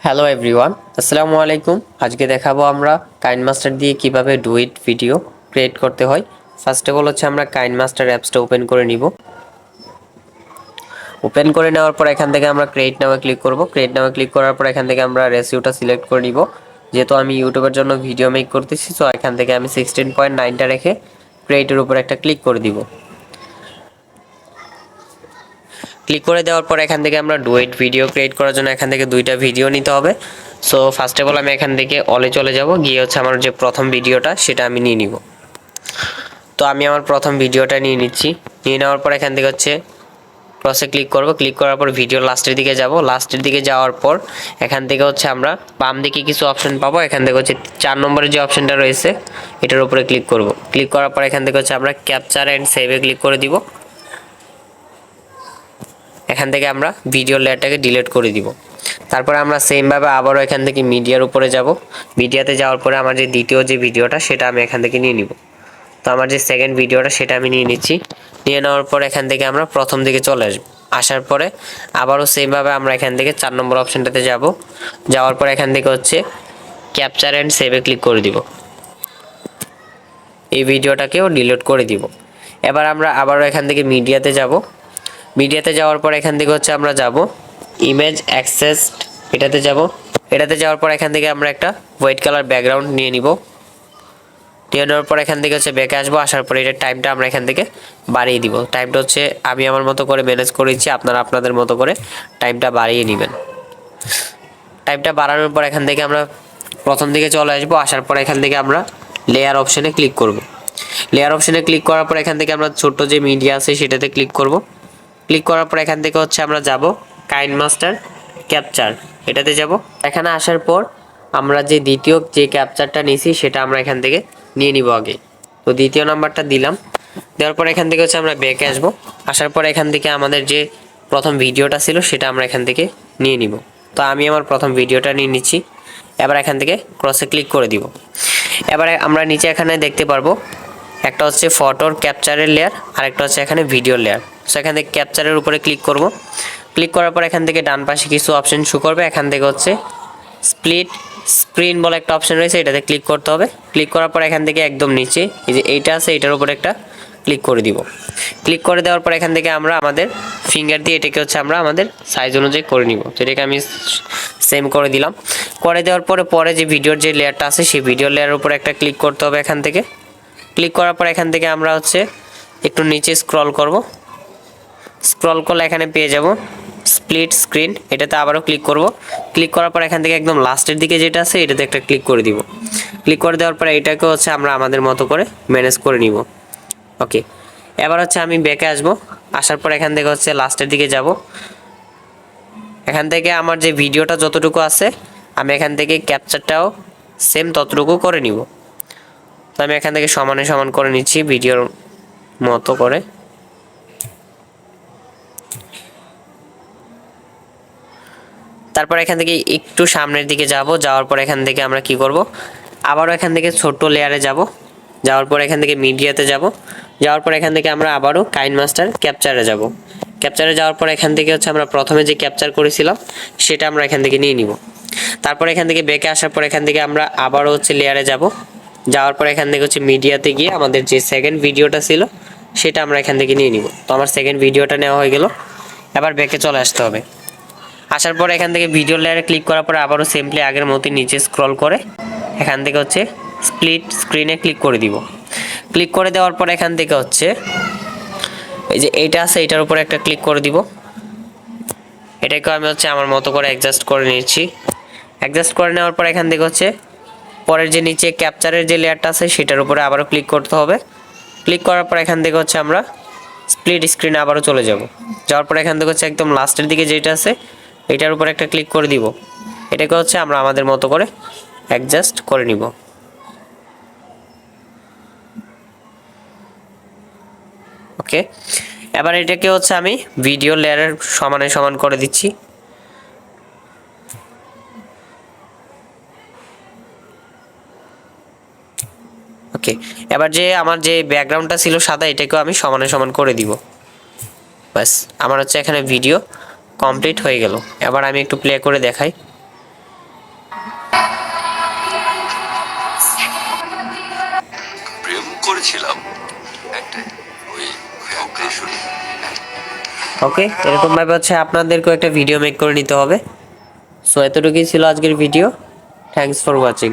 Hello everyone, আসসালামু আলাইকুম। আজকে দেখাবো আমরা কাইনমাস্টার দিয়ে কিভাবে ডুইট ভিডিও ক্রিয়েট করতে হয়। ফার্স্ট অফ অল হচ্ছে আমরা কাইনমাস্টার অ্যাপসটা ওপেন করে নিব। ওপেন করে নেওয়ার পর এখান থেকে আমরা ক্রিয়েট নামে ক্লিক করব। ক্রিয়েট নামে ক্লিক করার পর এখান থেকে আমরা রেশিওটা সিলেক্ট করে নিব। যেহেতু আমি ইউটিউবের জন্য ভিডিও মেক করতেছি, সো এখান থেকে আমি 16.9টা রেখে ক্রিয়েটের উপর একটা ক্লিক করে দিব। ক্লিক করে দেওয়ার পর এখান থেকে আমরা ডুয়েট ভিডিও ক্রিয়েট করার জন্য এখান থেকে দুইটা ভিডিও নিতে হবে। সো ফার্স্ট অফ অল আমি এখান থেকে অলে চলে যাব, গিয়ে হচ্ছে আমার যে প্রথম ভিডিওটা সেটা আমি নিয়ে নিব। তো আমি আমার প্রথম ভিডিওটা নিয়ে নিচ্ছি। নিয়ে নেওয়ার পর এখান থেকে হচ্ছে ক্রসে ক্লিক করব। ক্লিক করার পর ভিডিও লাস্টের দিকে যাব। লাস্টের দিকে যাওয়ার পর এখান থেকে হচ্ছে আমরা বাম দিকে কিছু অপশন পাবো। এখান থেকে হচ্ছে 4 নম্বরের যে অপশনটা রয়েছে এটার উপরে ক্লিক করব। ক্লিক করার পর এখান থেকে হচ্ছে আমরা ক্যাপচার অ্যান্ড সেভে ক্লিক করে দিব। এখান থেকে আমরা ভিডিও লেয়ারটাকে ডিলিট করে দিব। তারপরে আমরা সেমভাবে আবারও এখান থেকে মিডিয়ার উপরে যাব। মিডিয়াতে যাওয়ার পরে আমার যে দ্বিতীয় যে ভিডিওটা সেটা আমি এখান থেকে নিয়ে নিব। তো আমার যে সেকেন্ড ভিডিওটা সেটা আমি নিয়ে নিচ্ছি। নিয়ে নেওয়ার পর এখান থেকে আমরা প্রথম দিকে চলে আসবো। আসার পরে আবারও সেমভাবে আমরা এখান থেকে 4 নম্বর অপশনটাতে যাব। যাওয়ার পর এখান থেকে হচ্ছে ক্যাপচার অ্যান্ড সেভে ক্লিক করে দিব। এই ভিডিওটাকেও ডিলিট করে দিব। এবার আমরা আবারও এখান থেকে মিডিয়াতে যাব। মিডিয়াতে যাওয়ার পর এখান থেকে হচ্ছে আমরা যাব ইমেজ অ্যাক্সেস, এটাতে যাব। এটাতে যাওয়ার পর এখান থেকে আমরা একটা হোয়াইট কালার ব্যাকগ্রাউন্ড নিয়ে নিব। নিয়ে নেওয়ার পর এখান থেকে হচ্ছে ব্যাকে আসবো। আসার পরে এটার টাইমটা আমরা এখান থেকে বাড়িয়ে দিব। টাইমটা হচ্ছে আমি আমার মতো করে ম্যানেজ করেছি, আপনারা আপনাদের মতো করে টাইমটা বাড়িয়ে নেবেন। টাইমটা বাড়ানোর পর এখান থেকে আমরা প্রথম দিকে চলে আসবো। আসার পর এখান থেকে আমরা লেয়ার অপশানে ক্লিক করব। লেয়ার অপশানে ক্লিক করার পর এখান থেকে আমরা ছোট্ট যে মিডিয়া আছে সেটাতে ক্লিক করব। ক্লিক করার পর এখান থেকে হচ্ছে আমরা যাব কাইনমাস্টার ক্যাপচার, এটাতে যাব। এখানে আসার পর আমরা যে দ্বিতীয় যে ক্যাপচারটা নিয়েছি সেটা আমরা এখান থেকে নিয়ে নিব আগে। তো দ্বিতীয় নাম্বারটা দিলাম। দেওয়ার পর এখান থেকে হচ্ছে আমরা ব্যাকে আসবো। আসার পর এখান থেকে আমাদের যে প্রথম ভিডিওটা ছিল সেটা আমরা এখান থেকে নিয়ে নিব। তো আমি আমার প্রথম ভিডিওটা নিয়ে নিচ্ছি। এবার এখান থেকে ক্রসে ক্লিক করে দিব। এবারে আমরা নিচে এখানে দেখতে পারবো একটা হচ্ছে ফটোর ক্যাপচারের লেয়ার, আর একটা হচ্ছে এখানে ভিডিও লেয়ার। সো এখান থেকে ক্যাপচারের উপরে ক্লিক করব। ক্লিক করার পর এখান থেকে ডান পাশে কিছু অপশন শো করবে। এখান থেকে হচ্ছে স্প্লিট স্ক্রিন বলে একটা অপশন রয়েছে, এটাতে ক্লিক করতে হবে। ক্লিক করার পর এখান থেকে একদম নিচে এই যে এইটা আছে এটার উপরে একটা ক্লিক করে দিব। ক্লিক করে দেওয়ার পর এখান থেকে আমরা আমাদের ফিঙ্গার দিয়ে এটাকে হচ্ছে আমরা আমাদের সাইজ অনুযায়ী করে নিব। তো এটাকে আমি সেম করে দিলাম। করে দেওয়ার পরে যে ভিডিওর যে লেয়ারটা আছে সেই ভিডিও লেয়ারের উপরে একটা ক্লিক করতে হবে। এখান থেকে ক্লিক করার পর এখান থেকে আমরা হচ্ছে একটু নিচে স্ক্রল করব। স্ক্রল করলে এখানে পেয়ে যাব স্প্লিট স্ক্রিন, এটাতে আবারও ক্লিক করব। ক্লিক করার পর এখান থেকে একদম লাস্টের দিকে যেটা আছে এটাতে একটা ক্লিক করে দিব। ক্লিক করে দেওয়ার পরে এটাকে হচ্ছে আমরা আমাদের মতো করে ম্যানেজ করে নিব। ওকে, এবার হচ্ছে আমি ব্যাকে আসব। আসার পর এখান থেকে হচ্ছে লাস্টের দিকে যাব। এখান থেকে আমার যে ভিডিওটা যতটুকু আছে আমি এখান থেকে ক্যাপচারটাও সেম ততটুকু করে নিব। তো আমি এখান থেকে সমানে সমান করে নিচ্ছি ভিডিওর মতো করে। তারপর এখান থেকে একটু সামনের দিকে যাব। যাওয়ার পর এখান থেকে আমরা কি করব, আবারও এখান থেকে ছোট লেয়ারে যাব। যাওয়ার পর এখান থেকে মিডিয়াতে যাব। যাওয়ার পর এখান থেকে আমরা আবারও কাইনমাস্টার ক্যাপচারে যাব। ক্যাপচারে যাওয়ার পর এখান থেকে হচ্ছে আমরা প্রথমে যে ক্যাপচার করেছিলাম সেটা আমরা এখান থেকে নিয়ে নিব। তারপর এখান থেকে ব্যাকে আসার পর এখান থেকে আমরা আবারও হচ্ছে লেয়ারে যাব। যাওয়ার পর এখান থেকে হচ্ছে মিডিয়াতে গিয়ে আমাদের যে সেকেন্ড ভিডিওটা ছিল সেটা আমরা এখান থেকে নিয়ে নিব। তো আমার সেকেন্ড ভিডিওটা নেওয়া হয়ে গেল। এবার ব্যাকে চলে আসতে হবে। আসার পর এখান থেকে ভিডিও লেয়ারে ক্লিক করার পর আবারও সিম্পলি আগের মতোই নিচে স্ক্রল করে এখান থেকে হচ্ছে স্প্লিট স্ক্রিনে ক্লিক করে দিব। ক্লিক করে দেওয়ার পর এখান থেকে হচ্ছে এই যে এইটা আছে এটার উপরে একটা ক্লিক করে দিব। এটাকে আমি হচ্ছে আমার মতো করে অ্যাডজাস্ট করে নিচ্ছি। অ্যাডজাস্ট করে নেওয়ার পর এখান থেকে হচ্ছে পরের যে নিচে ক্যাপচারের যে লেয়ারটা আছে সেটার উপরে আবারও ক্লিক করতে হবে। ক্লিক করার পর এখান থেকে হচ্ছে আমরা স্প্লিট স্ক্রিনে আবারও চলে যাব। যাওয়ার পর এখান থেকে হচ্ছে একদম লাস্টের দিকে যেটা আছে এটার উপর একটা ক্লিক করে দিব। এটাকে হচ্ছে আমরা আমাদের মতো করে অ্যাডজাস্ট করে নিব। ওকে, এবার এটাকে হচ্ছে আমি ভিডিও লেয়ারের সমানে সমান করে দিচ্ছি। ওকে, এবার যে আমার যে ব্যাকগ্রাউন্ডটা ছিল সাদা এটাকেও আমি সমানে সমান করে দিব। ব্যাস আমার হচ্ছে এখানে ভিডিও কমপ্লিট হয়ে গেল। এবার আমি একটু প্লে করে দেখাই। বলেছিলাম একটা ওই ওকে শুনি। ওকে, এরকম ভাবে হচ্ছে আপনাদেরকেও একটা ভিডিও মেক করে নিতে হবে। সো এতটুকুই ছিল আজকের ভিডিও। Thanks for watching.